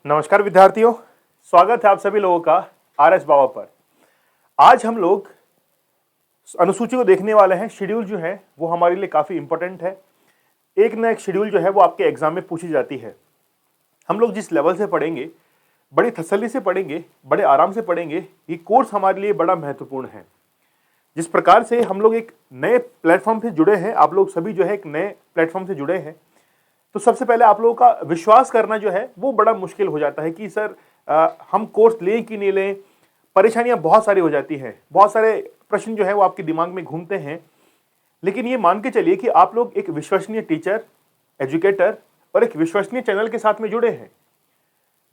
नमस्कार विद्यार्थियों, स्वागत है आप सभी लोगों का आरएस बाबा पर। आज हम लोग अनुसूची को देखने वाले हैं। शेड्यूल जो है वो हमारे लिए काफ़ी इंपॉर्टेंट है। एक ना एक शेड्यूल जो है वो आपके एग्जाम में पूछी जाती है। हम लोग जिस लेवल से पढ़ेंगे, बड़ी तसल्ली से पढ़ेंगे, बड़े आराम से पढ़ेंगे, ये कोर्स हमारे लिए बड़ा महत्वपूर्ण है। जिस प्रकार से हम लोग एक नए प्लेटफॉर्म से जुड़े हैं, आप लोग सभी जो है एक नए प्लेटफॉर्म से जुड़े हैं, तो सबसे पहले आप लोगों का विश्वास करना जो है वो बड़ा मुश्किल हो जाता है कि सर हम कोर्स लें कि नहीं लें। परेशानियां बहुत सारी हो जाती हैं, बहुत सारे प्रश्न जो है वो आपके दिमाग में घूमते हैं। लेकिन ये मान के चलिए कि आप लोग एक विश्वसनीय टीचर, एजुकेटर और एक विश्वसनीय चैनल के साथ में जुड़े हैं,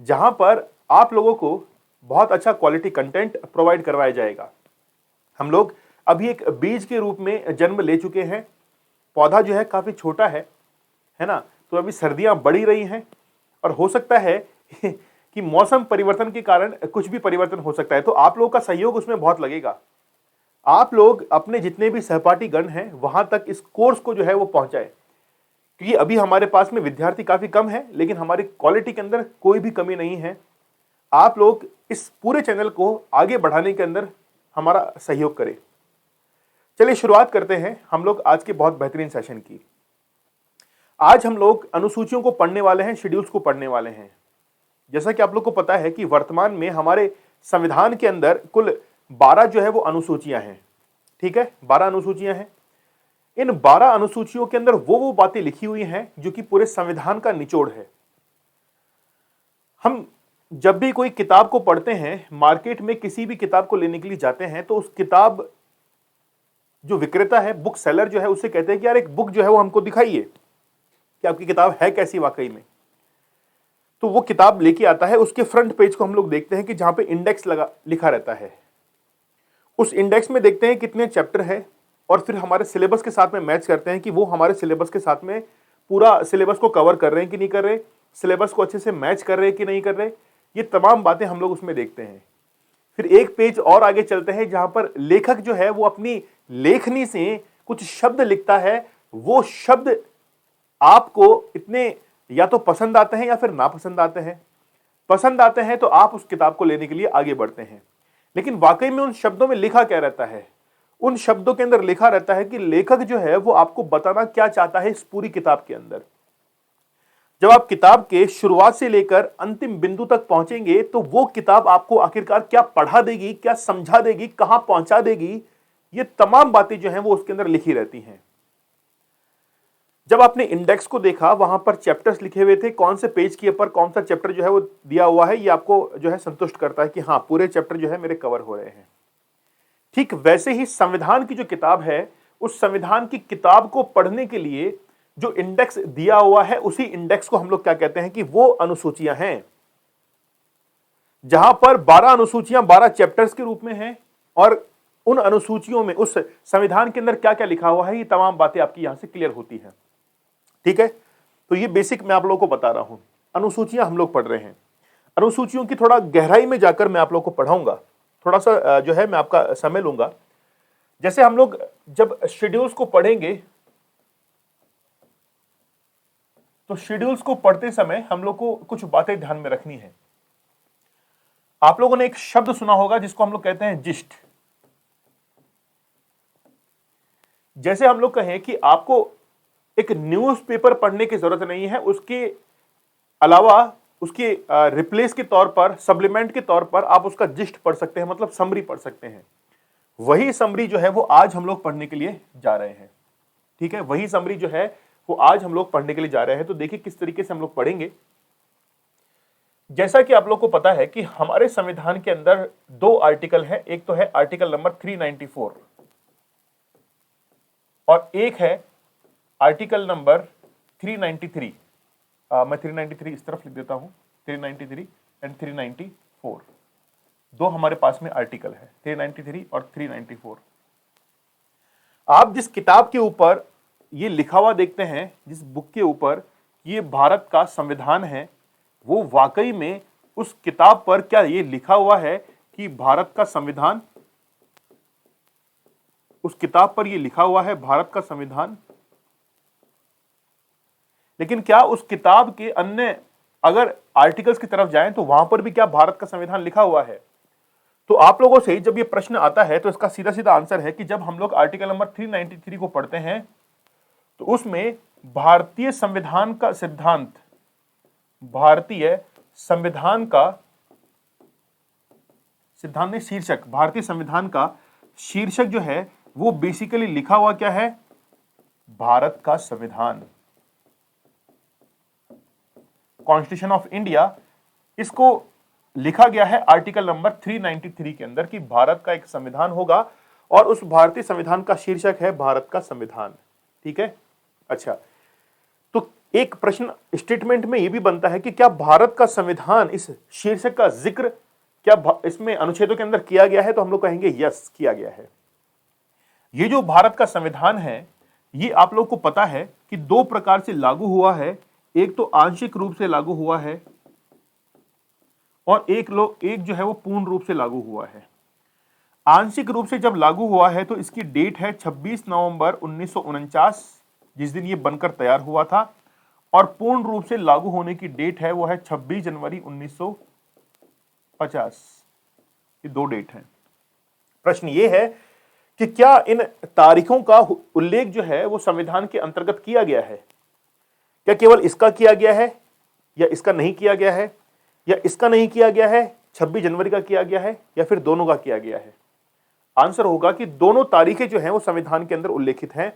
जहां पर आप लोगों को बहुत अच्छा क्वालिटी कंटेंट प्रोवाइड करवाया जाएगा। हम लोग अभी एक बीज के रूप में जन्म ले चुके हैं। पौधा जो है काफी छोटा है ना। तो अभी सर्दियां बढ़ी रही हैं और हो सकता है कि मौसम परिवर्तन के कारण कुछ भी परिवर्तन हो सकता है, तो आप लोगों का सहयोग उसमें बहुत लगेगा। आप लोग अपने जितने भी सहपाठी गण हैं वहां तक इस कोर्स को जो है वो पहुंचाए, क्योंकि अभी हमारे पास में विद्यार्थी काफी कम है, लेकिन हमारी क्वालिटी के अंदर कोई भी कमी नहीं है। आप लोग इस पूरे चैनल को आगे बढ़ाने के अंदर हमारा सहयोग करें। चलिए शुरुआत करते हैं हम लोग आज के बहुत बेहतरीन सेशन की। आज हम लोग अनुसूचियों को पढ़ने वाले हैं, शेड्यूल्स को पढ़ने वाले हैं। जैसा कि आप लोग को पता है कि वर्तमान में हमारे संविधान के अंदर कुल 12 जो है वो अनुसूचियां हैं। ठीक है, 12 अनुसूचियां हैं। इन 12 अनुसूचियों के अंदर वो बातें लिखी हुई हैं जो कि पूरे संविधान का निचोड़ है। हम जब भी कोई किताब को पढ़ते हैं, मार्केट में किसी भी किताब को लेने के लिए जाते हैं, तो उस किताब जो विक्रेता है, बुक सेलर जो है, उससे कहते हैं कि यार एक बुक जो है वो हमको दिखाइए कि आपकी किताब है कैसी वाकई में। तो वो किताब लेके आता है, उसके फ्रंट पेज को हम लोग देखते हैं कि जहां पे इंडेक्स लिखा रहता है। उस इंडेक्स में देखते हैं कितने चैप्टर है और फिर हमारे सिलेबस के साथ में मैच करते हैं कि वो हमारे सिलेबस के साथ में पूरा सिलेबस को कवर कर रहे हैं कि नहीं कर रहे, सिलेबस को अच्छे से मैच कर रहे हैं कि नहीं कर रहे। ये तमाम बातें हम लोग उसमें देखते हैं। फिर एक पेज और आगे चलते हैं जहां पर लेखक जो है वो अपनी लेखनी से कुछ शब्द लिखता है। वो शब्द आपको इतने या तो पसंद आते हैं या फिर नापसंद आते हैं। पसंद आते हैं तो आप उस किताब को लेने के लिए आगे बढ़ते हैं। लेकिन वाकई में उन शब्दों में लिखा क्या रहता है? उन शब्दों के अंदर लिखा रहता है कि लेखक जो है वो आपको बताना क्या चाहता है इस पूरी किताब के अंदर। जब आप किताब के शुरुआत से लेकर अंतिम बिंदु तक पहुंचेंगे तो वो किताब आपको आखिरकार क्या पढ़ा देगी, क्या समझा देगी, कहां पहुंचा देगी, ये तमाम बातें जो हैं वो उसके अंदर लिखी रहती हैं। जब आपने इंडेक्स को देखा, वहां पर चैप्टर्स लिखे हुए थे, कौन से पेज के ऊपर कौन सा चैप्टर जो है वो दिया हुआ है, ये आपको जो है संतुष्ट करता है कि हाँ पूरे चैप्टर जो है मेरे कवर हो रहे हैं। ठीक वैसे ही संविधान की जो किताब है, उस संविधान की किताब को पढ़ने के लिए जो इंडेक्स दिया हुआ है, उसी इंडेक्स को हम लोग क्या कहते हैं कि वो अनुसूचियां हैं। जहां पर 12 अनुसूचियां 12 चैप्टर्स के रूप में हैं और उन अनुसूचियों में उस संविधान के अंदर क्या क्या लिखा हुआ है, ये तमाम बातें आपकी यहां से क्लियर होती हैं। ठीक है, तो ये बेसिक मैं आप लोगों को बता रहा हूं। अनुसूचियां हम लोग पढ़ रहे हैं। अनुसूचियों की थोड़ा गहराई में जाकर मैं आप लोगों को पढ़ाऊंगा। थोड़ा सा जो है मैं आपका समय लूंगा। जैसे हम लोग जब शेड्यूल्स को पढ़ेंगे, तो शेड्यूल्स को पढ़ते समय हम लोग को कुछ बातें ध्यान में रखनी है। आप लोगों ने एक शब्द सुना होगा जिसको हम लोग कहते हैं जिस्ट। जैसे हम लोग कहें कि आपको एक न्यूज़पेपर पढ़ने की जरूरत नहीं है, उसके अलावा उसके रिप्लेस के तौर पर, सप्लीमेंट के तौर पर आप उसका जिस्ट पढ़ सकते हैं, मतलब समरी पढ़ सकते हैं। वही समरी जो है वो आज हम लोग पढ़ने के लिए जा रहे हैं। ठीक है, वही समरी जो है वो आज हम लोग पढ़ने के लिए जा रहे हैं। तो देखिए किस तरीके से हम लोग पढ़ेंगे। जैसा कि आप लोग को पता है कि हमारे संविधान के अंदर 2 आर्टिकल है। एक तो है आर्टिकल नंबर 394 और एक है आर्टिकल नंबर 393। मैं 393 इस तरफ लिख देता हूं, 393 एंड 394। 2 हमारे पास में आर्टिकल है, 393 और 394। आप जिस किताब के ऊपर ये लिखा हुआ देखते हैं, जिस बुक के ऊपर ये भारत का संविधान है, वो वाकई में उस किताब पर क्या ये लिखा हुआ है कि भारत का संविधान, उस किताब पर ये लिखा हुआ है भारत का संविधान। लेकिन क्या उस किताब के अन्य अगर आर्टिकल्स की तरफ जाएं तो वहां पर भी क्या भारत का संविधान लिखा हुआ है? तो आप लोगों से जब ये प्रश्न आता है तो इसका सीधा सीधा आंसर है कि जब हम लोग आर्टिकल नंबर 393 को पढ़ते हैं तो उसमें भारतीय संविधान का सिद्धांत, भारतीय संविधान का सिद्धांत ने शीर्षक, भारतीय संविधान का शीर्षक जो है वो बेसिकली लिखा हुआ क्या है? भारत का संविधान, कॉन्स्टिट्यूशन ऑफ इंडिया। इसको लिखा गया है आर्टिकल नंबर 393 के अंदर कि भारत का एक संविधान होगा और उस भारतीय संविधान का शीर्षक है भारत का संविधान। ठीक है, अच्छा, तो एक प्रश्न स्टेटमेंट में यह भी बनता है कि क्या भारत का संविधान, इस शीर्षक का जिक्र क्या इसमें अनुच्छेदों के अंदर किया गया है? तो हम लोग कहेंगे यस, किया गया है। ये जो भारत का संविधान है ये आप लोग को पता है कि दो प्रकार से लागू हुआ है। एक तो आंशिक रूप से लागू हुआ है और एक जो है वो पूर्ण रूप से लागू हुआ है। आंशिक रूप से जब लागू हुआ है तो इसकी डेट है 26 नवंबर 1949, जिस दिन ये बनकर तैयार हुआ था, और पूर्ण रूप से लागू होने की डेट है वो है 26 जनवरी 1950। ये दो डेट हैं। प्रश्न ये है कि क्या इन तारीखों का उल्लेख जो है वो संविधान के अंतर्गत किया गया है? क्या केवल इसका किया गया है या इसका नहीं किया गया है, या इसका नहीं किया गया है 26 जनवरी का किया गया है, या फिर दोनों का किया गया है? आंसर होगा कि दोनों तारीखें जो हैं वो संविधान के अंदर उल्लेखित हैं।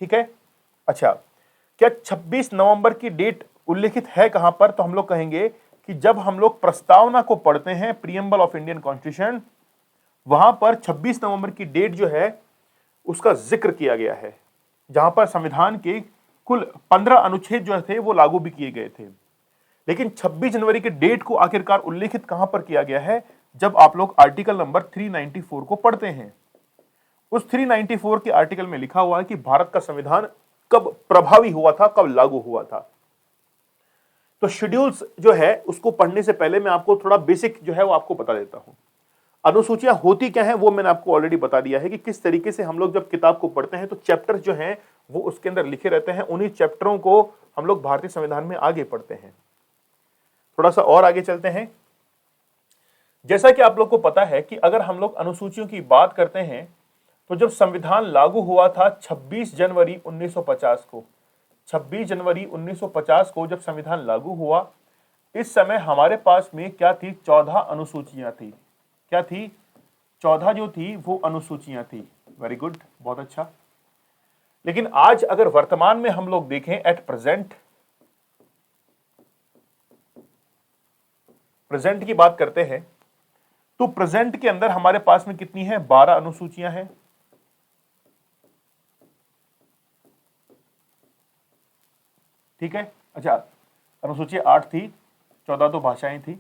ठीक है, अच्छा, क्या 26 नवंबर की डेट उल्लेखित है कहां पर? तो हम लोग कहेंगे कि जब हम लोग प्रस्तावना को पढ़ते हैं, प्रीएम्बल ऑफ इंडियन कॉन्स्टिट्यूशन, वहां पर 26 नवंबर की डेट जो है उसका जिक्र किया गया है, जहां पर संविधान के कुल 15 अनुच्छेद जो थे वो लागू भी किए गए थे। लेकिन 26 जनवरी के डेट को आखिरकार उल्लेखित कहां पर किया गया है? जब आप लोग आर्टिकल नंबर 394 को पढ़ते हैं। उस 394 के आर्टिकल में लिखा हुआ है कि भारत का संविधान कब प्रभावी हुआ था, कब लागू हुआ था। तो शेड्यूल्स जो है उसको पढ़ने से पहले मैं आपको थोड़ा बेसिक जो है वो आपको बता देता हूं। अनुसूचियां होती क्या हैं वो मैंने आपको ऑलरेडी बता दिया है कि किस तरीके से हम लोग जब किताब को पढ़ते हैं तो चैप्टर्स जो हैं वो उसके अंदर लिखे रहते हैं। उन्हीं चैप्टरों को हम लोग भारतीय संविधान में आगे पढ़ते हैं। थोड़ा सा और आगे चलते हैं। जैसा कि आप लोग को पता है कि अगर हम लोग अनुसूचियों की बात करते हैं तो जब संविधान लागू हुआ था 26 जनवरी 1950 को, 26 जनवरी 1950 को जब संविधान लागू हुआ, इस समय हमारे पास में क्या थी? 14 अनुसूचियां थी। क्या थी? 14 जो थी वो अनुसूचियां थी। वेरी गुड, बहुत अच्छा। लेकिन आज अगर वर्तमान में हम लोग देखें, एट प्रेजेंट की बात करते हैं तो प्रेजेंट के अंदर हमारे पास में कितनी है? 12 अनुसूचियां हैं। ठीक है, अच्छा, अनुसूची 8 थी, 14 तो भाषाएं थी,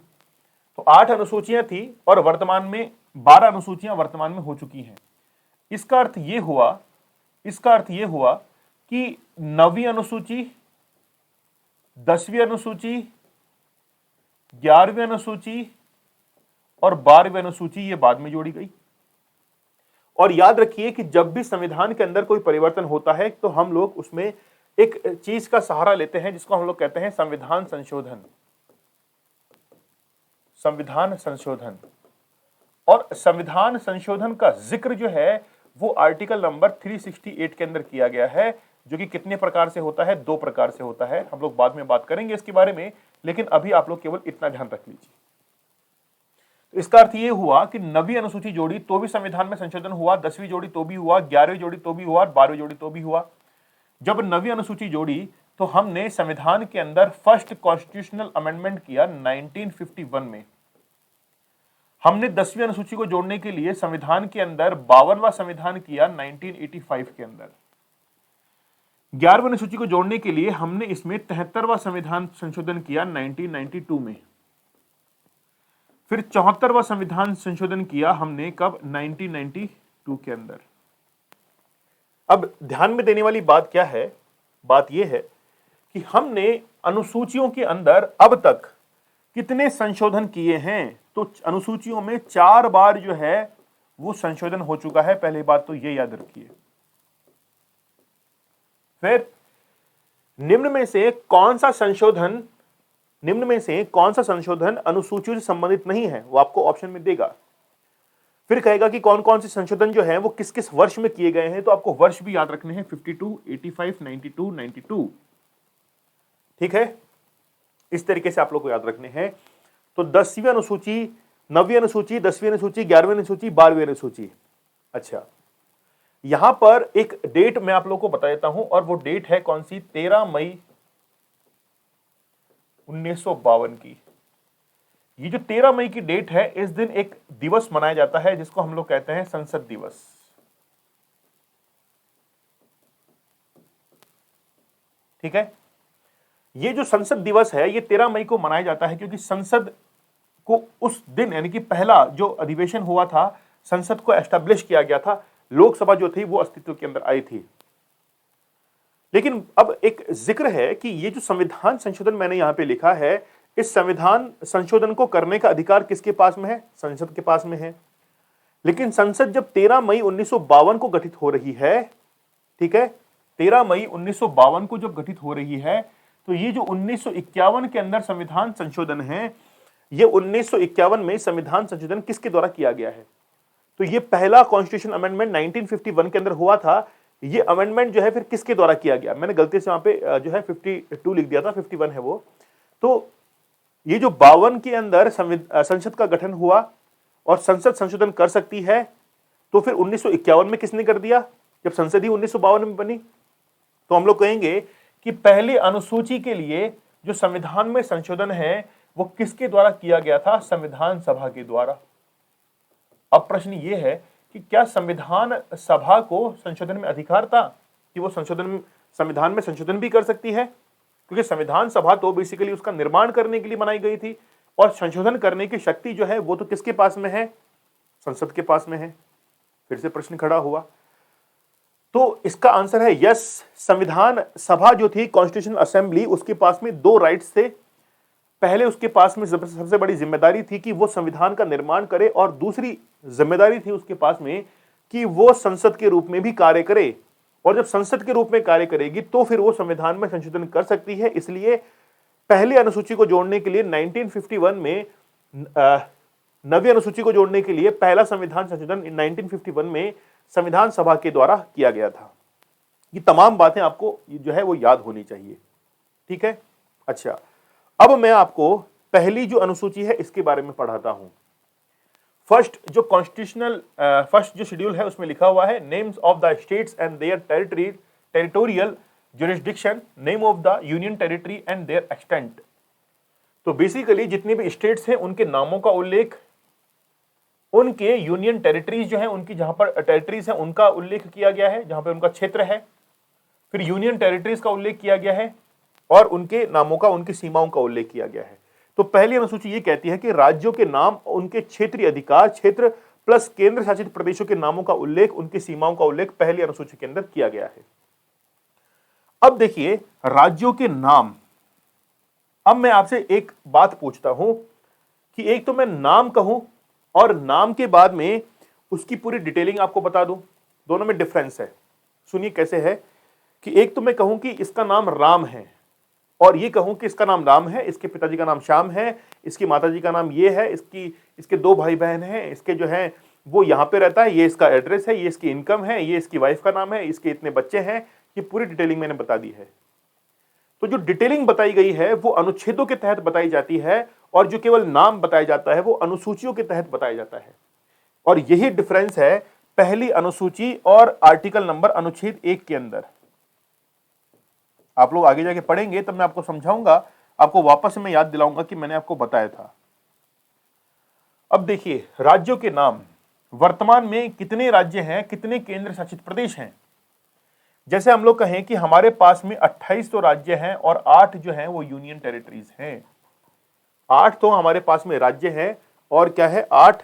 तो 8 अनुसूचियां थी और वर्तमान में 12 अनुसूचियां वर्तमान में हो चुकी हैं। इसका अर्थ यह हुआ कि 9वीं अनुसूची, 10वीं अनुसूची, 11वीं अनुसूची और 12वीं अनुसूची ये बाद में जोड़ी गई। और याद रखिए कि जब भी संविधान के अंदर कोई परिवर्तन होता है तो हम लोग उसमें एक चीज का सहारा लेते हैं जिसको हम लोग कहते हैं संविधान संशोधन। संविधान संशोधन, और संविधान संशोधन का जिक्र जो है वो आर्टिकल नंबर 368 के अंदर किया गया है, जो कि कितने प्रकार से होता है? 2 प्रकार से होता है। हम लोग बाद में बात करेंगे इसके बारे में, लेकिन अभी आप लोग केवल इतना ध्यान रख लीजिए। तो इसका अर्थ यह हुआ कि 9वीं अनुसूची जोड़ी तो भी संविधान में संशोधन हुआ, 10वीं जोड़ी तो भी हुआ, 11वीं जोड़ी तो भी हुआ और 12वीं जोड़ी तो भी हुआ। जब 9वीं अनुसूची जोड़ी तो हमने संविधान के अंदर फर्स्ट कॉन्स्टिट्यूशनल अमेंडमेंट किया 1951 में। हमने 10वीं अनुसूची को जोड़ने के लिए संविधान के अंदर 52वां संविधान किया 1985 के अंदर। 11वीं अनुसूची को जोड़ने के लिए हमने इसमें 73वां संविधान संशोधन किया 1992 में। फिर 74वां संविधान संशोधन किया हमने कब? 1992 के अंदर। अब ध्यान में देने वाली बात क्या है? बात यह है कि हमने अनुसूचियों के अंदर अब तक कितने संशोधन किए हैं? तो अनुसूचियों में 4 बार जो है वो संशोधन हो चुका है। पहली बात तो ये याद रखिए। फिर निम्न में से कौन सा संशोधन निम्न में से कौन सा संशोधन अनुसूची से संबंधित नहीं है, वो आपको ऑप्शन में देगा। फिर कहेगा कि कौन कौन से संशोधन जो है वो किस किस वर्ष में किए गए हैं, तो आपको वर्ष भी याद रखने हैं, 52, 85, 92, 92। ठीक है, इस तरीके से आप लोग को याद रखने हैं। तो 10वीं अनुसूची, 9वीं अनुसूची, 10वीं अनुसूची, 11वीं अनुसूची, 12वीं अनुसूची। अच्छा, यहां पर एक डेट मैं आप लोग को बता देता हूं, और वो डेट है कौन सी, 13 मई 1952 की। ये जो 13 मई की डेट है, इस दिन एक दिवस मनाया जाता है जिसको हम लोग कहते हैं संसद दिवस। ठीक है, ये जो संसद दिवस है ये 13 मई को मनाया जाता है क्योंकि संसद को उस दिन, यानी कि पहला जो अधिवेशन हुआ था, संसद को एस्टैब्लिश किया गया था, लोकसभा जो थी वो अस्तित्व के अंदर आई थी। लेकिन अब एक जिक्र है कि ये जो संविधान संशोधन मैंने यहां पे लिखा है, इस संविधान संशोधन को करने का अधिकार किसके पास में है, संसद के पास में है। लेकिन संसद जब 13 मई 1952 को गठित हो रही है, ठीक है, 13 मई 1952 को जब गठित हो रही है, तो ये जो 1951 के अंदर संविधान संशोधन है, ये 1951 में संविधान संशोधन किसके द्वारा किया गया है, तो ये पहला कॉन्स्टिट्यूशन अमेंडमेंट 1951 के अंदर हुआ था। ये अमेंडमेंट जो है फिर किसके द्वारा किया गया, मैंने गलती से वहां पे जो है 52 लिख दिया था, 51 है वो। तो ये जो 52 के अंदर संसद का गठन हुआ और संसद संशोधन कर सकती है, तो फिर 1951 में किसने कर दिया, जब संसद ही 1952 में बनी। तो हम लोग कहेंगे कि पहली अनुसूची के लिए जो संविधान में संशोधन है वो किसके द्वारा किया गया था, संविधान सभा के द्वारा। अब प्रश्न ये है कि क्या संविधान सभा को संशोधन में अधिकार था कि वो संविधान में संशोधन भी कर सकती है, क्योंकि संविधान सभा तो बेसिकली उसका निर्माण करने के लिए बनाई गई थी, और संशोधन करने की शक्ति जो है वो तो किसके पास में है, संसद के पास में है। फिर से प्रश्न खड़ा हुआ, तो इसका आंसर है यस। संविधान सभा जो थी, कॉन्स्टिट्यूशनल असेंबली, उसके पास में दो राइट्स थे। पहले उसके पास में सबसे बड़ी जिम्मेदारी थी कि वो संविधान का निर्माण करे, और दूसरी जिम्मेदारी थी उसके पास में कि वो संसद के रूप में भी कार्य करे, और जब संसद के रूप में कार्य करेगी तो फिर वो संविधान में संशोधन कर सकती है। इसलिए पहली अनुसूची को जोड़ने के लिए 1951 में, 9वीं अनुसूची को जोड़ने के लिए पहला संविधान संशोधन 1951 में संविधान सभा के द्वारा किया गया था। ये तमाम बातें आपको जो है वो याद होनी चाहिए। ठीक है, अच्छा, अब मैं आपको पहली जो अनुसूची है इसके बारे में पढ़ाता हूं। फर्स्ट जो शेड्यूल है उसमें लिखा हुआ है, names of the states and their territorial jurisdiction, name of the union territory and their extent. तो बेसिकली जितने भी स्टेट्स हैं उनके नामों का उल्लेख, उनके यूनियन टेरिटरीज जो है, उनकी जहां पर टेरिटरीज है उनका उल्लेख किया गया है, जहां पर उनका क्षेत्र है। फिर यूनियन टेरिटरीज का उल्लेख किया गया है, और उनके नामों का, उनकी सीमाओं का उल्लेख किया गया है। तो पहली अनुसूची ये कहती है कि राज्यों के नाम, उनके क्षेत्रीय अधिकार क्षेत्र प्लस केंद्र शासित प्रदेशों के नामों का उल्लेख, उनकी सीमाओं का उल्लेख पहली अनुसूची के अंदर किया गया है। अब देखिए राज्यों के नाम। अब मैं आपसे एक बात पूछता हूं कि एक तो मैं नाम कहूं और नाम के बाद में उसकी पूरी डिटेलिंग आपको बता दूं, दोनों में डिफरेंस है। सुनिए कैसे है कि एक तो मैं कहूं कि इसका नाम राम है, और ये कहूं कि इसका नाम राम है, इसके पिताजी का नाम श्याम है, इसकी माताजी का नाम ये है, इसके दो भाई बहन हैं, इसके जो है वो यहां पे रहता है, ये इसका एड्रेस है, ये इसकी इनकम है, ये इसकी वाइफ का नाम है, इसके इतने बच्चे हैं, ये पूरी डिटेलिंग मैंने बता दी है। तो जो डिटेलिंग बताई गई है वो अनुच्छेदों के तहत बताई जाती है, और जो केवल नाम बताया जाता है वो अनुसूचियों के तहत बताया जाता है। और यही डिफरेंस है पहली अनुसूची और आर्टिकल नंबर अनुच्छेद 1 के अंदर। आप लोग आगे जाके पढ़ेंगे तब मैं आपको समझाऊंगा, आपको वापस से मैं याद दिलाऊंगा कि मैंने आपको बताया था। अब देखिए राज्यों के नाम, वर्तमान में कितने राज्य हैं, कितने केंद्र शासित प्रदेश हैं। जैसे हम लोग कहें कि हमारे पास में 28 तो राज्य हैं और 8 जो हैं वो यूनियन टेरिटरीज हैं। 8 तो हमारे पास में राज्य हैं, और क्या है, 8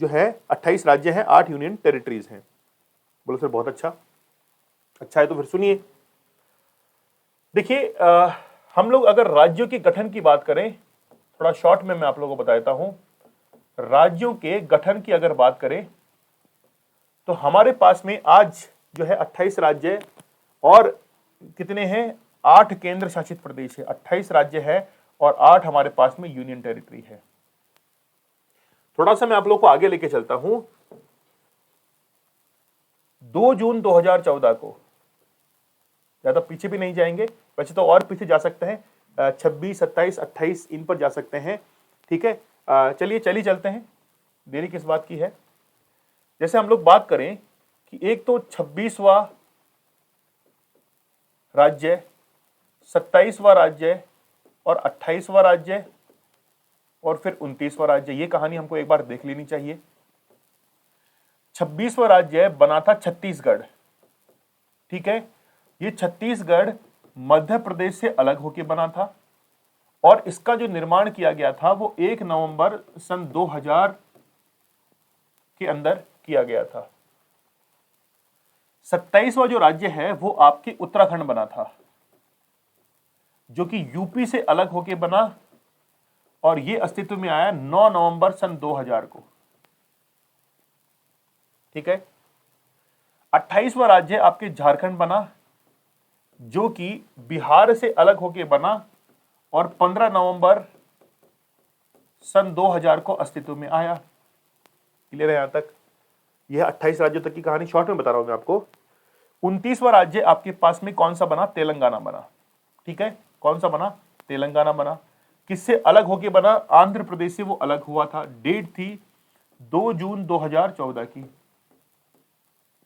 जो है 28 राज्य हैं, 8 यूनियन टेरिटरीज हैं। बोलो सर बहुत अच्छा है, तो फिर सुनिए। देखिए हम लोग अगर राज्यों के गठन की बात करें, थोड़ा शॉर्ट में मैं आप लोगों को बता देता हूं। राज्यों के गठन की अगर बात करें तो हमारे पास में आज जो है 28 राज्य, और कितने हैं, 8 केंद्र शासित प्रदेश है। 28 राज्य है और 8 हमारे पास में यूनियन टेरिटरी है। थोड़ा सा मैं आप लोग को आगे लेके चलता हूं। 2 जून 2014 को, ज्यादा पीछे भी नहीं जाएंगे, वैसे तो और पीछे जा सकते हैं, 26, 27, 28 इन पर जा सकते हैं, ठीक है। चलिए चलते हैं, देरी किस बात की है। जैसे हम लोग बात करें कि एक तो 26वां राज्य, 27वां राज्य और 28वां राज्य और फिर 29वां राज्य, ये कहानी हमको एक बार देख लेनी चाहिए। 26वां राज्य बना था छत्तीसगढ़, ठीक है। ये छत्तीसगढ़ मध्य प्रदेश से अलग होकर बना था और इसका जो निर्माण किया गया था वो 1 नवंबर सन 2000 के अंदर किया गया था। 27वां जो राज्य है वो आपके उत्तराखंड बना था, जो कि यूपी से अलग होकर बना और ये अस्तित्व में आया 9 नवंबर सन 2000 को, ठीक है। 28वां राज्य आपके झारखंड बना, जो कि बिहार से अलग होकर बना और 15 नवंबर सन 2000 को अस्तित्व में आया। क्लियर है यहां तक? यह 28 राज्यों तक की कहानी शॉर्ट में बता रहा हूं मैं आपको। 29वां राज्य आपके पास में कौन सा बना? तेलंगाना बना, ठीक है। कौन सा बना? तेलंगाना बना। किससे अलग होके बना? आंध्र प्रदेश से वो अलग हुआ था। डेट थी 2 जून 2014 की,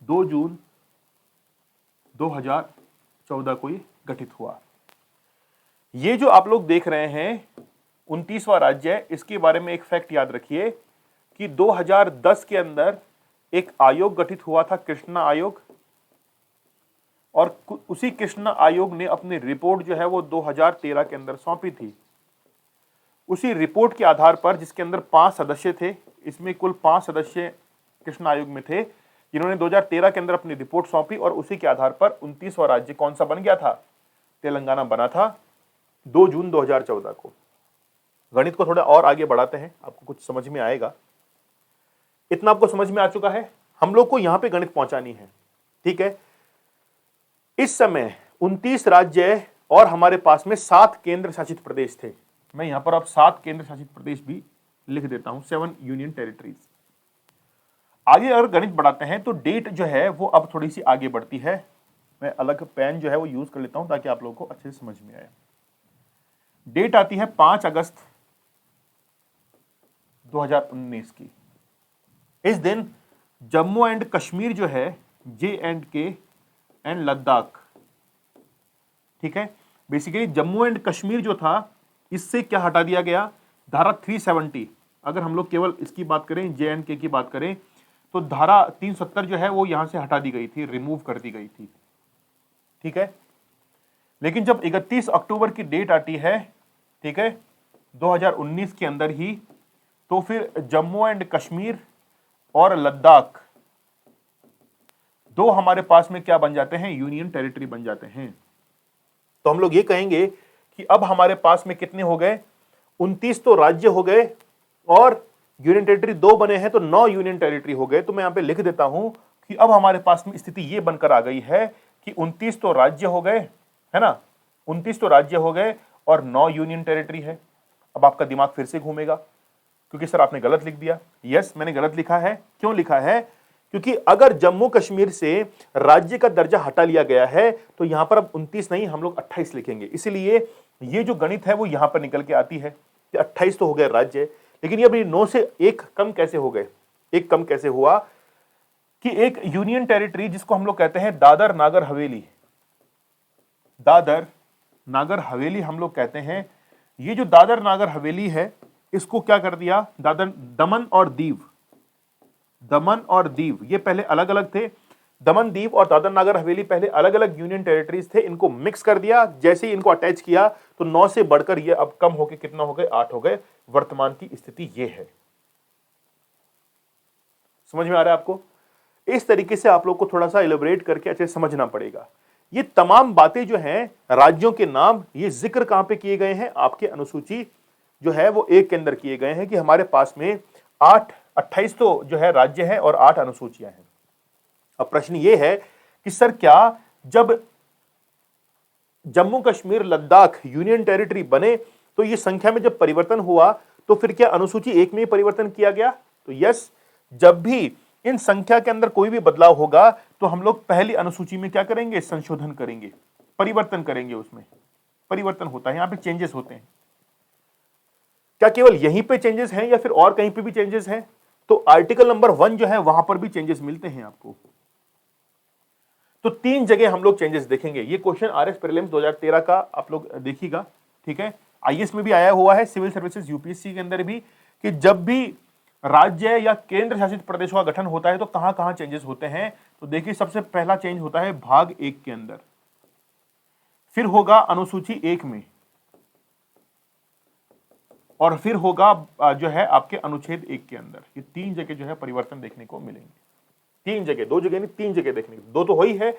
2 जून 2014 को ये गठित हुआ। ये जो आप लोग देख रहे हैं 29वां राज्य, इसके बारे में एक फैक्ट याद रखिए कि 2010 के अंदर एक आयोग गठित हुआ था, कृष्णा आयोग, और उसी कृष्णा आयोग ने अपनी रिपोर्ट जो है वो 2013 के अंदर सौंपी थी। उसी रिपोर्ट के आधार पर, जिसके अंदर 5 सदस्य थे, इसमें कुल 5 सदस्य कृष्णा आयोग में थे, जिन्होंने 2013 के अंदर अपनी रिपोर्ट सौंपी और उसी के आधार पर 29वां राज्य कौन सा बन गया था? तेलंगाना बना था 2 जून 2014 को। गणित को थोड़ा और आगे बढ़ाते हैं, आपको कुछ समझ में आएगा। इतना आपको समझ में आ चुका है, हम लोग को यहां पे गणित पहुंचानी है, ठीक है। इस समय 29 राज्य और हमारे पास में 7 केंद्र शासित प्रदेश थे। मैं यहां पर अब 7 केंद्र शासित प्रदेश भी लिख देता हूं, 7 यूनियन टेरिटरीज। आगे अगर गणित बढ़ाते हैं तो डेट जो है वो अब थोड़ी सी आगे बढ़ती है। मैं अलग पेन जो है वो यूज कर लेता हूं ताकि आप लोगों को अच्छे से समझ में आए। डेट आती है 5 अगस्त 2019 की। इस दिन जम्मू एंड कश्मीर जो है, JNK एंड लद्दाख, ठीक है, बेसिकली जम्मू एंड कश्मीर जो था, इससे क्या हटा दिया गया? धारा 370। अगर हम लोग केवल इसकी बात करें, JNK की बात करें, तो धारा 370 जो है वो यहां से हटा दी गई थी, रिमूव कर दी गई थी, ठीक है। लेकिन जब 31 अक्टूबर की डेट आती है, ठीक है, 2019 के अंदर ही, तो फिर जम्मू एंड कश्मीर और लद्दाख दो हमारे पास में क्या बन जाते हैं? यूनियन टेरिटरी बन जाते हैं। तो हम लोग ये कहेंगे कि अब हमारे पास में कितने हो गए? 29 तो राज्य हो गए और यूनियन टेरिटरी 2 बने हैं, तो 9 यूनियन टेरिटरी हो गए। तो मैं यहां पे लिख देता हूं कि अब हमारे पास में स्थिति ये बनकर आ गई है कि 29 तो राज्य हो गए, है ना, 29 तो राज्य हो गए और 9 यूनियन टेरिटरी है। अब आपका दिमाग फिर से घूमेगा, क्योंकि सर आपने गलत लिख दिया। यस, मैंने गलत लिखा है। क्यों लिखा है? क्योंकि अगर जम्मू कश्मीर से राज्य का दर्जा हटा लिया गया है तो यहां पर अब 29 नहीं, हम लोग 28 लिखेंगे। इसलिए ये जो गणित है वो यहां पर निकल के आती है कि 28 तो हो गए राज्य, लेकिन ये अभी 9 से 1 कम कैसे हो गए? 1 कम कैसे हुआ कि एक यूनियन टेरिटरी जिसको हम लोग कहते हैं दादर नागर हवेली, दादर नागर हवेली हम लोग कहते हैं, ये जो दादर नागर हवेली है इसको क्या कर दिया? दादर, दमन और दीव, दमन और दीव ये पहले अलग अलग थे। दमन, दीव और दादर नागर हवेली पहले अलग अलग यूनियन टेरिटरीज थे, इनको मिक्स कर दिया। जैसे ही इनको अटैच किया तो 9 से बढ़कर ये अब कम होके कितना हो गए? 8 हो गए। वर्तमान की स्थिति ये है। समझ में आ रहा है आपको? इस तरीके से आप लोग को थोड़ा सा इलेबोरेट करके अच्छे से समझना पड़ेगा। ये तमाम बातें जो हैं, राज्यों के नाम, ये जिक्र कहां पे किए गए हैं? आपके अनुसूची जो है वो 1 के अंदर किए गए हैं कि हमारे पास में 28 तो जो है राज्य है और 8 अनुसूचियां हैं। अब प्रश्न ये है कि सर क्या जब जम्मू कश्मीर लद्दाख यूनियन टेरिटरी बने तो ये संख्या में जब परिवर्तन हुआ तो फिर क्या अनुसूची 1 में ही परिवर्तन किया गया? तो यस, जब भी इन संख्या के अंदर कोई भी बदलाव होगा तो हम लोग पहली अनुसूची में क्या करेंगे? संशोधन करेंगे, परिवर्तन करेंगे, उसमें परिवर्तन होता है, यहां पे चेंजेस होते हैं। क्या केवल यहीं पे चेंजेस हैं या फिर और कहीं पे भी चेंजेस हैं? तो आर्टिकल नंबर 1 जो है वहां पर भी चेंजेस मिलते हैं आपको। तो 3 जगह हम लोग चेंजेस देखेंगे। ये क्वेश्चन आरएस प्रीलिम्स 2013 का आप लोग देखिएगा, ठीक है। आईएएस में भी आया हुआ है, सिविल सर्विसेज यूपीएससी के अंदर भी, कि जब भी राज्य या केंद्र शासित प्रदेशों का गठन होता है तो कहां कहां चेंजेस होते हैं। तो देखिए, सबसे पहला चेंज होता है भाग 1 के अंदर, फिर होगा अनुसूची 1 में, और फिर होगा जो है आपके अनुच्छेद 1 के अंदर। ये 3 जगह जो है परिवर्तन देखने को मिलेंगे। 3 जगह, 2 जगह नहीं, 3 जगह देखने को। 2 तो हो ही है,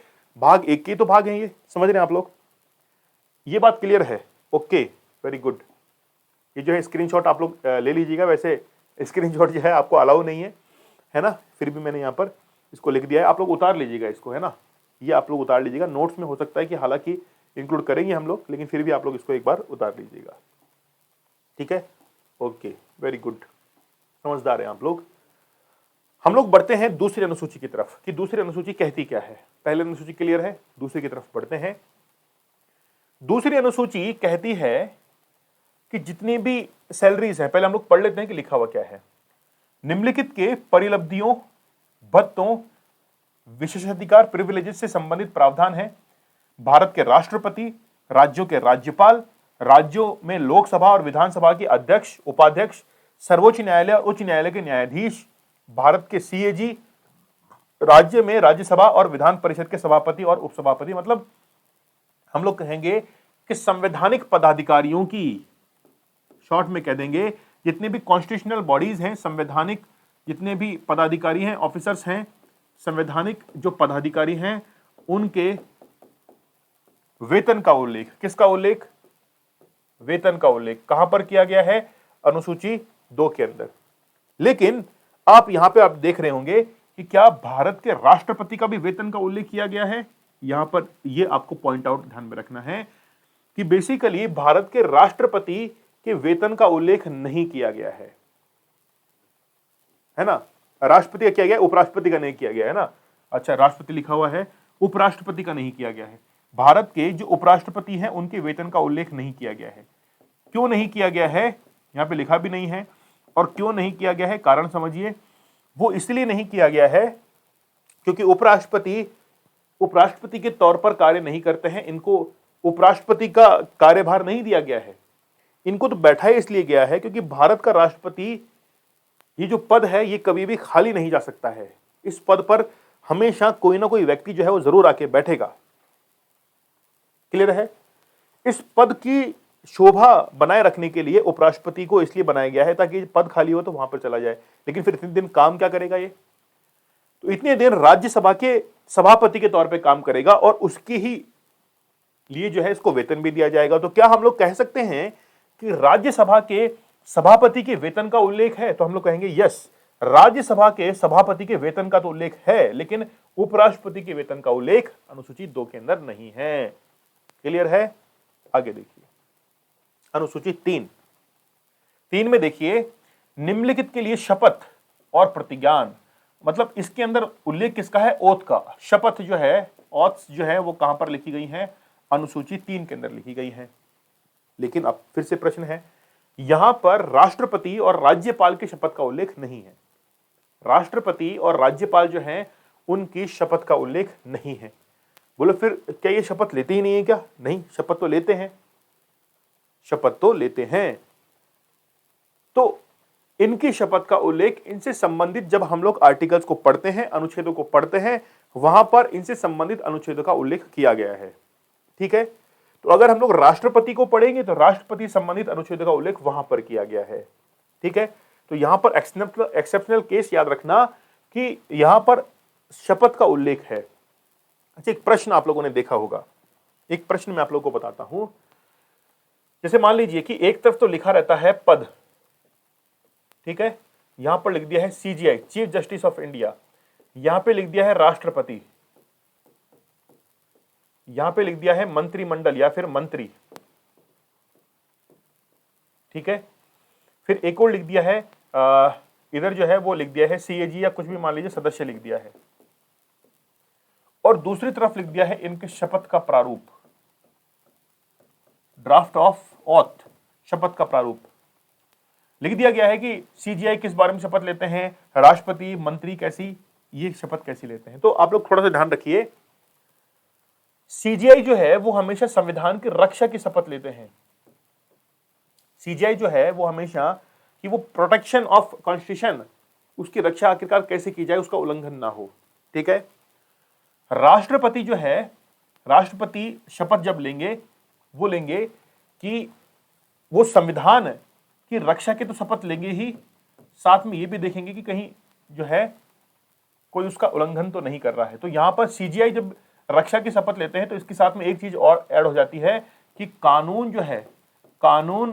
भाग 1 के तो भाग है, ये समझ रहे हैं आप लोग? ये बात क्लियर है? Okay, very good. ये जो है स्क्रीनशॉट आप लोग ले लीजिएगा। वैसे स्क्रीनशॉट जो है आपको अलाउ नहीं है ना, फिर भी मैंने यहाँ पर इसको लिख दिया है, आप लोग उतार लीजिएगा इसको, है ना। ये आप लोग उतार लीजिएगा। नोट्स में हो सकता है कि हालांकि इंक्लूड करेंगे हम लोग, लेकिन फिर भी आप लोग इसको एक बार उतार लीजिएगा, ठीक है। ओके, वेरी गुड, समझदार हैं आप लोग। हम लोग बढ़ते हैं दूसरी अनुसूची की तरफ कि दूसरी अनुसूची कहती क्या है। पहले अनुसूची क्लियर है, दूसरी की तरफ बढ़ते हैं। दूसरी अनुसूची कहती है कि जितनी भी सैलरीज है, पहले हम लोग पढ़ लेते हैं कि लिखा हुआ क्या है। निम्नलिखित के परिलब्धियों, भत्तों, विशेषाधिकार, प्रिविलेजेस से संबंधित प्रावधान है। भारत के राष्ट्रपति, राज्यों के राज्यपाल, राज्यों में लोकसभा और विधानसभा के अध्यक्ष, उपाध्यक्ष, सर्वोच्च न्यायालय और उच्च न्यायालय के न्यायाधीश, भारत के सीएजी, राज्य में राज्यसभा और विधान परिषद के सभापति और उपसभापति। मतलब हम लोग कहेंगे कि संवैधानिक पदाधिकारियों की, शॉर्ट में कह देंगे, जितने भी कॉन्स्टिट्यूशनल बॉडीज हैं, संवैधानिक जितने भी पदाधिकारी हैं, ऑफिसर्स हैं, संवैधानिक जो पदाधिकारी हैं, उनके वेतन का उल्लेख, किसका उल्लेख? वेतन का उल्लेख कहां पर किया गया है? अनुसूची 2 के अंदर। लेकिन आप यहां पे आप देख रहे होंगे कि क्या भारत के राष्ट्रपति का भी वेतन का उल्लेख किया गया है? यहां पर यह आपको पॉइंट आउट ध्यान में रखना है कि बेसिकली भारत के राष्ट्रपति के वेतन का उल्लेख नहीं किया गया है ना। राष्ट्रपति का किया गया, उपराष्ट्रपति का नहीं किया गया है ना। अच्छा, राष्ट्रपति लिखा हुआ है, उपराष्ट्रपति का नहीं किया गया है। भारत के जो उपराष्ट्रपति हैं उनके वेतन का उल्लेख नहीं किया गया है। क्यों नहीं किया गया है? यहां पे लिखा भी नहीं है। और क्यों नहीं किया गया है, कारण समझिए। वो इसलिए नहीं किया गया है क्योंकि उपराष्ट्रपति के तौर पर कार्य नहीं करते हैं। इनको उपराष्ट्रपति का कार्यभार नहीं दिया गया है। इनको तो बैठाया इसलिए गया है क्योंकि भारत का राष्ट्रपति, ये जो पद है, ये कभी भी खाली नहीं जा सकता है। इस पद पर हमेशा कोई ना कोई व्यक्ति जो है वो जरूर आके बैठेगा। क्लियर है? इस पद की शोभा बनाए रखने के लिए उपराष्ट्रपति को इसलिए बनाया गया है ताकि पद खाली हो तो वहां पर चला जाए। लेकिन फिर इतने दिन काम क्या करेगा ये? तो इतने दिन राज्यसभा के सभापति के तौर पे काम करेगा और उसके ही लिए जो है इसको वेतन भी दिया जाएगा। तो क्या हम लोग कह सकते हैं कि राज्यसभा के सभापति के वेतन का उल्लेख है? तो हम लोग कहेंगे यस, राज्यसभा के सभापति के वेतन का तो उल्लेख है, लेकिन उपराष्ट्रपति के वेतन का उल्लेख अनुसूची 2 के अंदर नहीं है। क्लियर है? आगे देखिए अनुसूची 3 में देखिए, निम्नलिखित के लिए शपथ और प्रतिज्ञान, मतलब इसके अंदर उल्लेख किसका है? ओथ का। शपथ जो है, ओथ्स जो है वो कहां पर लिखी गई है? अनुसूची 3 के अंदर लिखी गई है। लेकिन अब फिर से प्रश्न है, यहां पर राष्ट्रपति और राज्यपाल की शपथ का उल्लेख नहीं है। राष्ट्रपति और राज्यपाल जो हैं उनकी शपथ का उल्लेख नहीं है। बोलो फिर क्या ये शपथ लेते ही नहीं है क्या? नहीं, शपथ तो लेते हैं, शपथ तो लेते हैं। तो इनकी शपथ का उल्लेख, इनसे संबंधित जब हम लोग आर्टिकल्स को पढ़ते हैं, अनुच्छेदों को पढ़ते हैं, वहां पर इनसे संबंधित अनुच्छेदों का उल्लेख किया गया है। ठीक है? तो अगर हम लोग राष्ट्रपति को पढ़ेंगे तो राष्ट्रपति संबंधित अनुच्छेदों का उल्लेख वहां पर किया गया है। ठीक है? तो यहां पर एक्सेप्शनल केस याद रखना कि यहां पर शपथ का उल्लेख है। अच्छा, एक प्रश्न आप लोगों ने देखा होगा, एक प्रश्न मैं आप लोगों को बताता हूं। जैसे मान लीजिए कि एक तरफ तो लिखा रहता है पद, ठीक है, यहां पर लिख दिया है CGI, chief justice of India, यहां पे लिख दिया है राष्ट्रपति, यहां पे लिख दिया है मंत्रिमंडल या फिर मंत्री। ठीक है। फिर एक और लिख दिया है इधर जो है वो लिख दिया है CAG या कुछ भी मान लीजिए सदस्य लिख दिया है, और दूसरी तरफ लिख दिया है इनके शपथ का प्रारूप, ड्राफ्ट ऑफ ऑथ, शपथ का प्रारूप लिख दिया गया है कि CGI किस बारे में शपथ लेते हैं, राष्ट्रपति, मंत्री कैसी ये शपथ कैसी लेते हैं। तो आप लोग थोड़ा सा ध्यान रखिए, CGI जो है वो हमेशा संविधान की रक्षा की शपथ लेते हैं। CGI जो है वो हमेशा कि वो प्रोटेक्शन ऑफ कॉन्स्टिट्यूशन, उसकी रक्षा आखिरकार कैसे की जाए, उसका उल्लंघन ना हो, ठीक है। राष्ट्रपति जो है, राष्ट्रपति शपथ जब लेंगे वो लेंगे कि वो संविधान की रक्षा की तो शपथ लेंगे ही, साथ में ये भी देखेंगे कि कहीं जो है कोई उसका उल्लंघन तो नहीं कर रहा है। तो यहां पर CGI जब रक्षा की शपथ लेते हैं तो इसके साथ में एक चीज और ऐड हो जाती है कि कानून जो है, कानून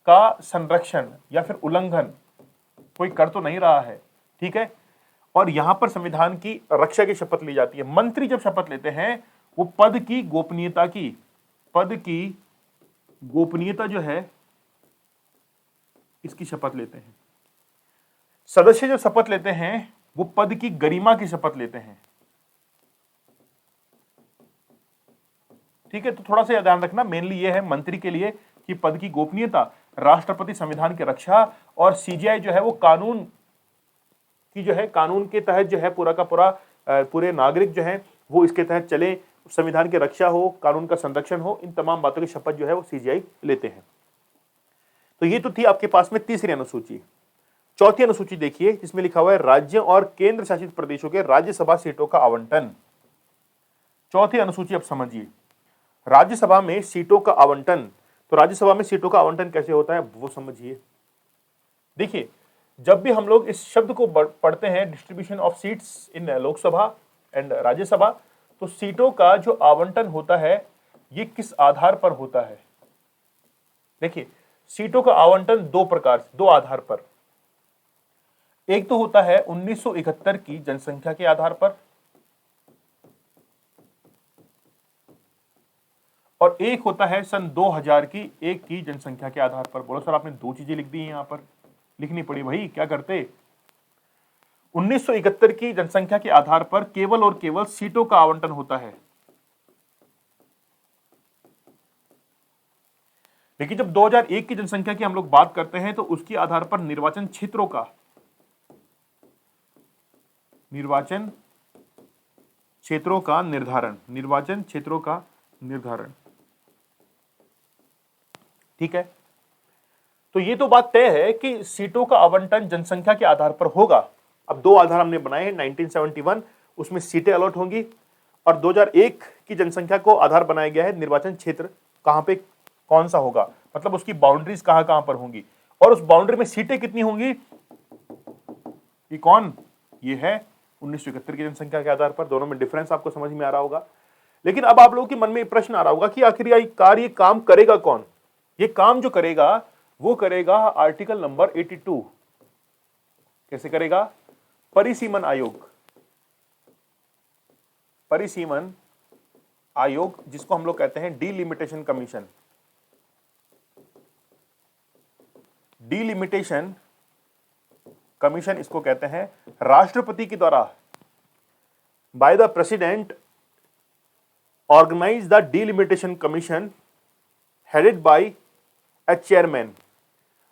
का संरक्षण या फिर उल्लंघन कोई कर तो नहीं रहा है, ठीक है। और यहां पर संविधान की रक्षा की शपथ ली जाती है। मंत्री जब शपथ लेते हैं वो पद की गोपनीयता जो है इसकी शपथ लेते हैं। सदस्य जो शपथ लेते हैं वो पद की गरिमा की शपथ लेते हैं, ठीक है। तो थोड़ा सा ध्यान रखना, मेनली ये है मंत्री के लिए कि पद की गोपनीयता, राष्ट्रपति संविधान की रक्षा, और CGI जो है वो कानून की जो है, कानून के तहत जो है पूरा का पूरा पूरे नागरिक जो है वो इसके तहत चले, संविधान की रक्षा हो, कानून का संरक्षण हो, इन तमाम बातों की शपथ जो है वो CGI लेते हैं। तो ये तो थी आपके पास में तीसरी अनुसूची। चौथी अनुसूची देखिए जिसमें लिखा हुआ है राज्यों और केंद्र शासित प्रदेशों के राज्यसभा सीटों का आवंटन। चौथी अनुसूची अब समझिए, राज्यसभा में सीटों का आवंटन। तो राज्यसभा में सीटों का आवंटन कैसे होता है वो समझिए। देखिए, जब भी हम लोग इस शब्द को पढ़ते हैं distribution of seats in Lok Sabha and Rajya Sabha, तो सीटों का जो आवंटन होता है ये किस आधार पर होता है। देखिए, सीटों का आवंटन दो प्रकार से, दो आधार पर। एक तो होता है 1971 की जनसंख्या के आधार पर, और एक होता है सन 2000 की एक की जनसंख्या के आधार पर। बोलो सर आपने दो चीजें लिख दी हैं, यहां पर लिखनी पड़ी, भाई क्या करते। 1971 की जनसंख्या के आधार पर केवल और केवल सीटों का आवंटन होता है, लेकिन जब 2001 की जनसंख्या की हम लोग बात करते हैं तो उसके आधार पर निर्वाचन क्षेत्रों का निर्धारण, ठीक है। तो ये तो बात तय है कि सीटों का आवंटन जनसंख्या के आधार पर होगा। अब दो आधार हमने बनाए हैं, 1971 उसमें सीटें अलॉट होंगी, और 2001 की जनसंख्या को आधार बनाया गया है निर्वाचन क्षेत्र कहां पे कौन सा होगा, मतलब उसकी बाउंड्रीज कहां कहां पर होंगी, और उस बाउंड्री में सीटें कितनी होंगी, ये कौन, ये है 1971 की जनसंख्या के आधार पर। दोनों में डिफरेंस आपको समझ में आ रहा होगा। लेकिन अब आप लोगों के मन में प्रश्न आ रहा होगा कि आखिर ये काम करेगा कौन। ये काम जो करेगा वो करेगा आर्टिकल नंबर 82। कैसे करेगा, परिसीमन आयोग जिसको हम लोग कहते हैं डीलिमिटेशन कमीशन इसको कहते हैं। राष्ट्रपति के द्वारा by the president organise the delimitation commission headed by a chairman.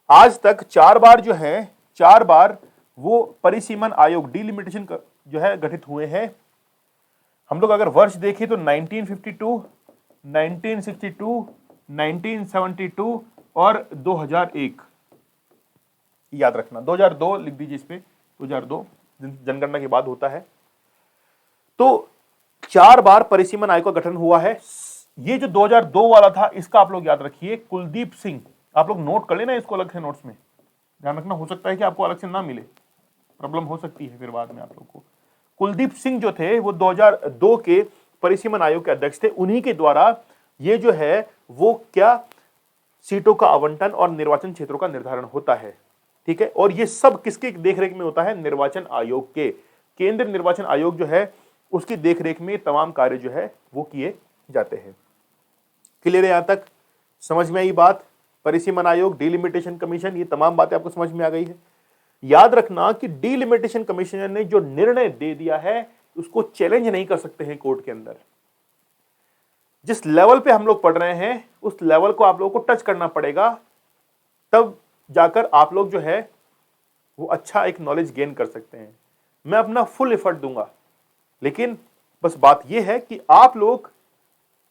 आज तक 4 बार वो परिसीमन आयोग डीलिमिटेशन जो है गठित हुए हैं। हम लोग अगर वर्ष देखें तो 1952, 1962, 1972 और 2001, याद रखना 2002 लिख दीजिए इस पे, 2002 जनगणना के बाद होता है। तो 4 बार परिसीमन आयोग का गठन हुआ है। ये जो 2002 वाला था इसका आप लोग याद रखिए, कुलदीप सिंह, आप लोग नोट कर लेना इसको अलग से, नोट्स में ध्यान रखना, हो सकता है कि आपको अलग से ना मिले, प्रॉब्लम हो सकती है फिर बाद में आप लोग को। कुलदीप सिंह जो थे वो 2002 के परिसीमन आयोग के अध्यक्ष थे। उन्हीं के द्वारा ये जो है वो क्या, सीटों का आवंटन और निर्वाचन क्षेत्रों का निर्धारण होता है, ठीक है। और ये सब किसके देखरेख में होता है, निर्वाचन आयोग के। केंद्रीय निर्वाचन आयोग जो है उसकी देखरेख में तमाम कार्य जो है वो किए जाते हैं। क्लियर है, यहां तक समझ में आई बात। परिसीमन आयोग, डीलिमिटेशन कमीशन, ये तमाम बातें आपको समझ में आ गई है। याद रखना कि डीलिमिटेशन कमीशन ने जो निर्णय दे दिया है उसको चैलेंज नहीं कर सकते हैं कोर्ट के अंदर। जिस लेवल पे हम लोग पढ़ रहे हैं उस लेवल को आप लोगों को टच करना पड़ेगा, तब जाकर आप लोग जो है वो अच्छा एक नॉलेज गेन कर सकते हैं। मैं अपना फुल एफर्ट दूंगा, लेकिन बस बात यह है कि आप लोग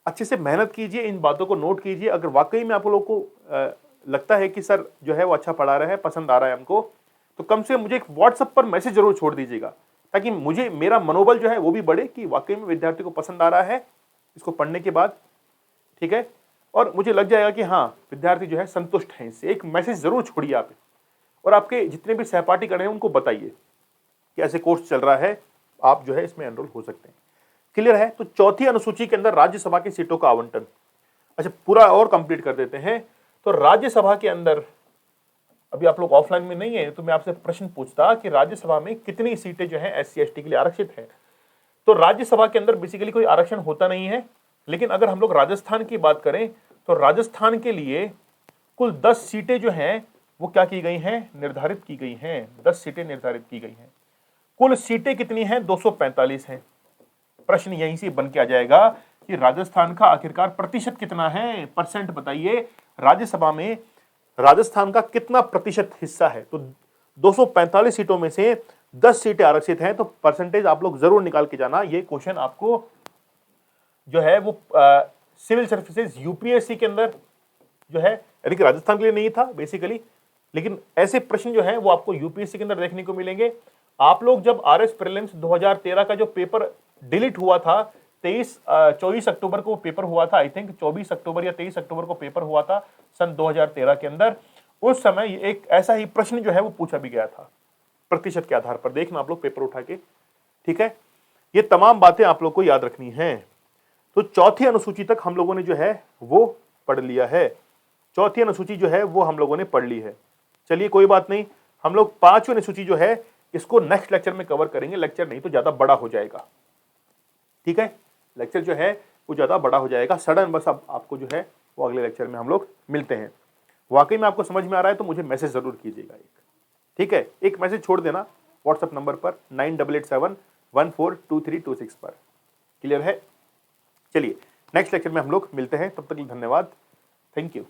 अच्छे से मेहनत कीजिए, इन बातों को नोट कीजिए। अगर वाकई में आप लोगों को लगता है कि सर जो है वो अच्छा पढ़ा रहा है, पसंद आ रहा है हमको, तो कम से कम मुझे एक व्हाट्सएप पर मैसेज जरूर छोड़ दीजिएगा, ताकि मुझे मेरा मनोबल जो है वो भी बढ़े कि वाकई में विद्यार्थी को पसंद आ रहा है इसको पढ़ने के बाद, ठीक है। और मुझे लग जाएगा कि हाँ विद्यार्थी जो है संतुष्ट है इससे। एक मैसेज जरूर छोड़िए आप, और आपके जितने भी सहपाठी कर रहे हैं उनको बताइए कि ऐसे कोर्स चल रहा है, आप जो है इसमें एनरोल हो सकते हैं। क्लियर है? तो चौथी अनुसूची के अंदर राज्यसभा की सीटों का आवंटन। अच्छा, पूरा और कंप्लीट कर देते हैं। तो राज्यसभा के अंदर, अभी आप लोग ऑफलाइन में नहीं है तो मैं आपसे प्रश्न पूछता कि राज्यसभा में कितनी सीटें जो है SC ST के लिए आरक्षित है। तो राज्यसभा के अंदर बेसिकली कोई आरक्षण होता नहीं है, लेकिन अगर हम लोग राजस्थान की बात करें तो राजस्थान के लिए कुल 10 सीटें जो हैं वो क्या की गई हैं, निर्धारित की गई हैं। 10 सीटें निर्धारित की गई हैं। कुल सीटें कितनी हैं? 245 हैं। प्रश्न यहीं से बन के आ जाएगा कि राजस्थान का आखिरकार प्रतिशत कितना है, परसेंट बताइए। राज्यसभा में राजस्थान का कितना प्रतिशत हिस्सा है? तो 245 सीटों में से 10 सीटें आरक्षित हैं, तो परसेंटेज आप लोग जरूर निकाल के जाना। ये क्वेश्चन आपको जो है वो सिविल सर्विसेज UPSC के अंदर जो है, यानी कि राजस्थान के लिए नहीं था बेसिकली, लेकिन ऐसे प्रश्न जो है वो आपको UPSC के अंदर देखने को मिलेंगे। आप लोग जब RS प्रीलिम्स 2013 का जो पेपर डिलीट हुआ था, 24 अक्टूबर को पेपर हुआ था, आई थिंक 24 अक्टूबर या 23 अक्टूबर को पेपर हुआ था सन 2013 के अंदर। उस समय एक ऐसा ही प्रश्न जो है वो पूछा भी गया था प्रतिशत के आधार पर। देखना आप लोग पेपर उठा के, ठीक है। ये तमाम बातें आप लोग को याद रखनी है। तो चौथी अनुसूची तक हम लोगों ने जो है वो पढ़ लिया है। चौथी अनुसूची जो है वो हम लोगों ने पढ़ ली है। चलिए कोई बात नहीं, हम लोग पांचवी अनुसूची जो है इसको नेक्स्ट लेक्चर में कवर करेंगे। लेक्चर नहीं तो ज्यादा बड़ा हो जाएगा, ठीक है। लेक्चर जो है वो ज्यादा बड़ा हो जाएगा सडन। बस अब आपको जो है वो अगले लेक्चर में हम लोग मिलते हैं। वाकई में आपको समझ में आ रहा है तो मुझे मैसेज जरूर कीजिएगा एक, ठीक है। एक मैसेज छोड़ देना व्हाट्सएप नंबर पर 9887142326 पर। क्लियर है? चलिए नेक्स्ट लेक्चर में हम लोग मिलते हैं, तब तक के लिए धन्यवाद। Thank you.